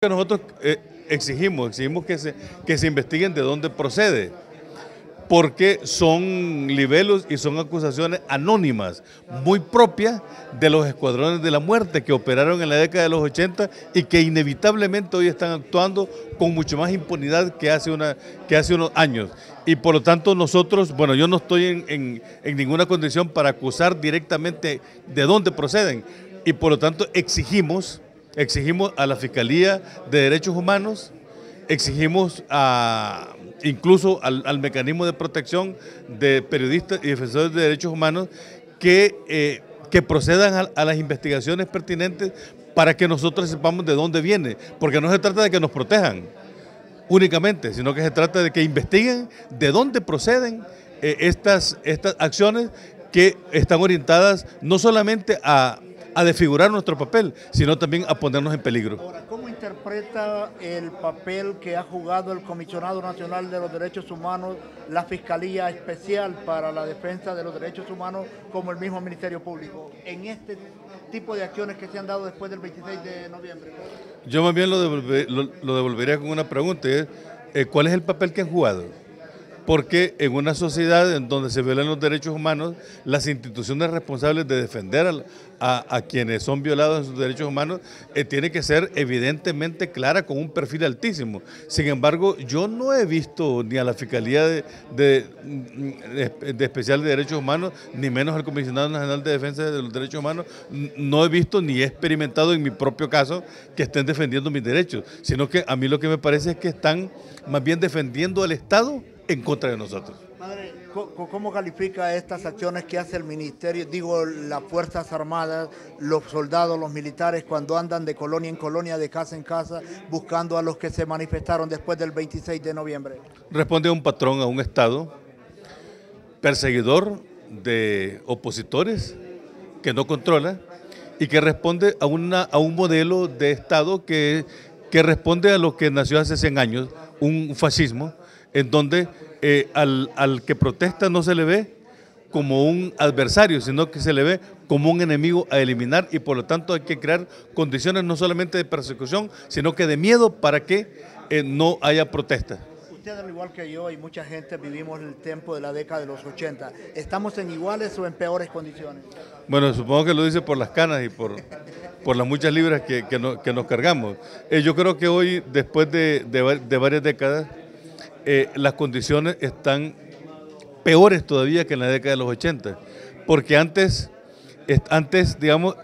Nosotros exigimos que se investiguen de dónde procede, porque son libelos y son acusaciones anónimas, muy propias de los escuadrones de la muerte que operaron en la década de los 80 y que inevitablemente hoy están actuando con mucho más impunidad que hace unos años. Y por lo tanto nosotros, bueno, yo no estoy en ninguna condición para acusar directamente de dónde proceden y por lo tanto exigimos a la Fiscalía de Derechos Humanos, exigimos incluso al mecanismo de protección de periodistas y defensores de derechos humanos que procedan a las investigaciones pertinentes para que nosotros sepamos de dónde viene, porque no se trata de que nos protejan únicamente, sino que se trata de que investiguen de dónde proceden estas acciones que están orientadas no solamente a desfigurar nuestro papel, sino también a ponernos en peligro. Ahora, ¿cómo interpreta el papel que ha jugado el Comisionado Nacional de los Derechos Humanos, la Fiscalía Especial para la Defensa de los Derechos Humanos, como el mismo Ministerio Público, en este tipo de acciones que se han dado después del 26 de noviembre? Yo más bien lo devolvería con una pregunta, ¿cuál es el papel que han jugado? Porque en una sociedad en donde se violan los derechos humanos, las instituciones responsables de defender a quienes son violados en sus derechos humanos tiene que ser evidentemente clara, con un perfil altísimo. Sin embargo, yo no he visto ni a la Fiscalía de Especial de Derechos Humanos, ni menos al Comisionado Nacional de Defensa de los Derechos Humanos, no he visto ni he experimentado en mi propio caso que estén defendiendo mis derechos, sino que a mí lo que me parece es que están más bien defendiendo al Estado en contra de nosotros. Padre, ¿cómo califica estas acciones que hace el Ministerio, digo, las Fuerzas Armadas, los soldados, los militares, cuando andan de colonia en colonia, de casa en casa, buscando a los que se manifestaron después del 26 de noviembre? Responde a un patrón, a un Estado perseguidor de opositores que no controla y que responde a un modelo de Estado que responde a lo que nació hace 100 años, un fascismo, en donde al que protesta no se le ve como un adversario, sino que se le ve como un enemigo a eliminar y por lo tanto hay que crear condiciones no solamente de persecución, sino que de miedo para que no haya protesta. Usted, al igual que yo y mucha gente, vivimos el tiempo de la década de los 80. ¿Estamos en iguales o en peores condiciones? Bueno, supongo que lo dice por las canas y por las muchas libras que nos cargamos. Yo creo que hoy, después de varias décadas, las condiciones están peores todavía que en la década de los 80, porque antes, digamos,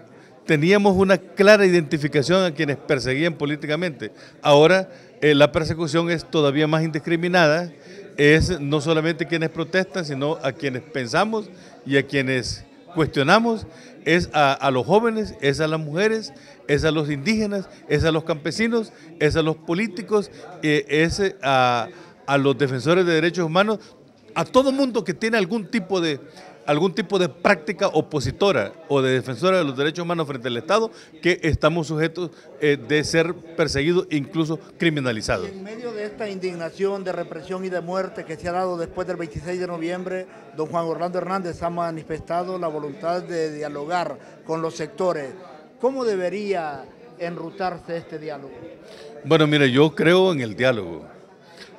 teníamos una clara identificación a quienes perseguían políticamente. Ahora la persecución es todavía más indiscriminada, es no solamente quienes protestan, sino a quienes pensamos y a quienes cuestionamos, es a los jóvenes, es a las mujeres, es a los indígenas, es a los campesinos, es a los políticos, es a los defensores de derechos humanos, a todo mundo que tiene algún tipo de práctica opositora o de defensora de los derechos humanos frente al Estado, que estamos sujetos de ser perseguidos e incluso criminalizados. Y en medio de esta indignación de represión y de muerte que se ha dado después del 26 de noviembre, don Juan Orlando Hernández ha manifestado la voluntad de dialogar con los sectores. ¿Cómo debería enrutarse este diálogo? Bueno, mire, yo creo en el diálogo.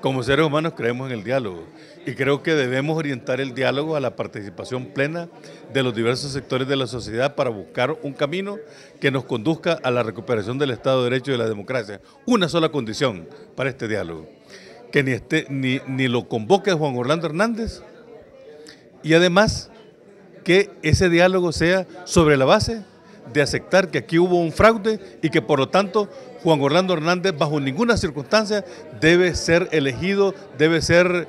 Como seres humanos creemos en el diálogo y creo que debemos orientar el diálogo a la participación plena de los diversos sectores de la sociedad para buscar un camino que nos conduzca a la recuperación del Estado de Derecho y de la democracia. Una sola condición para este diálogo, que ni lo convoque Juan Orlando Hernández y además que ese diálogo sea sobre la base de aceptar que aquí hubo un fraude y que por lo tanto Juan Orlando Hernández bajo ninguna circunstancia debe ser elegido, debe ser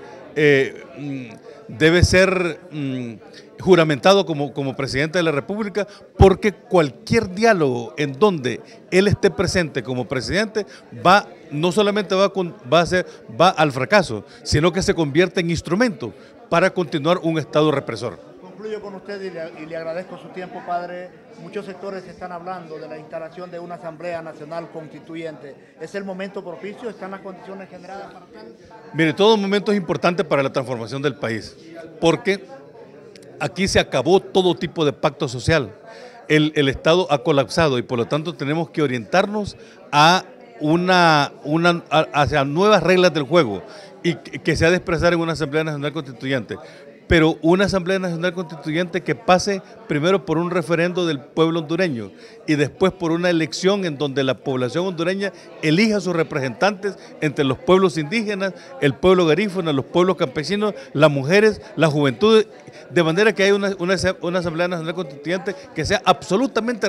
juramentado como presidente de la República, porque cualquier diálogo en donde él esté presente como presidente no solamente va al fracaso, sino que se convierte en instrumento para continuar un Estado represor. Concluyo con usted y le agradezco su tiempo, padre. Muchos sectores están hablando de la instalación de una Asamblea Nacional Constituyente. ¿Es el momento propicio? ¿Están las condiciones generadas para tal? Mire, todo momento es importante para la transformación del país, porque aquí se acabó todo tipo de pacto social. El Estado ha colapsado y por lo tanto tenemos que orientarnos a hacia nuevas reglas del juego y que se ha de expresar en una Asamblea Nacional Constituyente. Pero una Asamblea Nacional Constituyente que pase primero por un referendo del pueblo hondureño y después por una elección en donde la población hondureña elija a sus representantes entre los pueblos indígenas, el pueblo garífuna, los pueblos campesinos, las mujeres, la juventud, de manera que haya una Asamblea Nacional Constituyente que sea absolutamente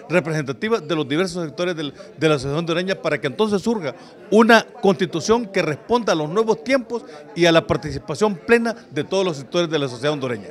representativa de los diversos sectores de la sociedad hondureña, para que entonces surja una constitución que responda a los nuevos tiempos y a la participación plena de todos los sectores de la sociedad hondureña.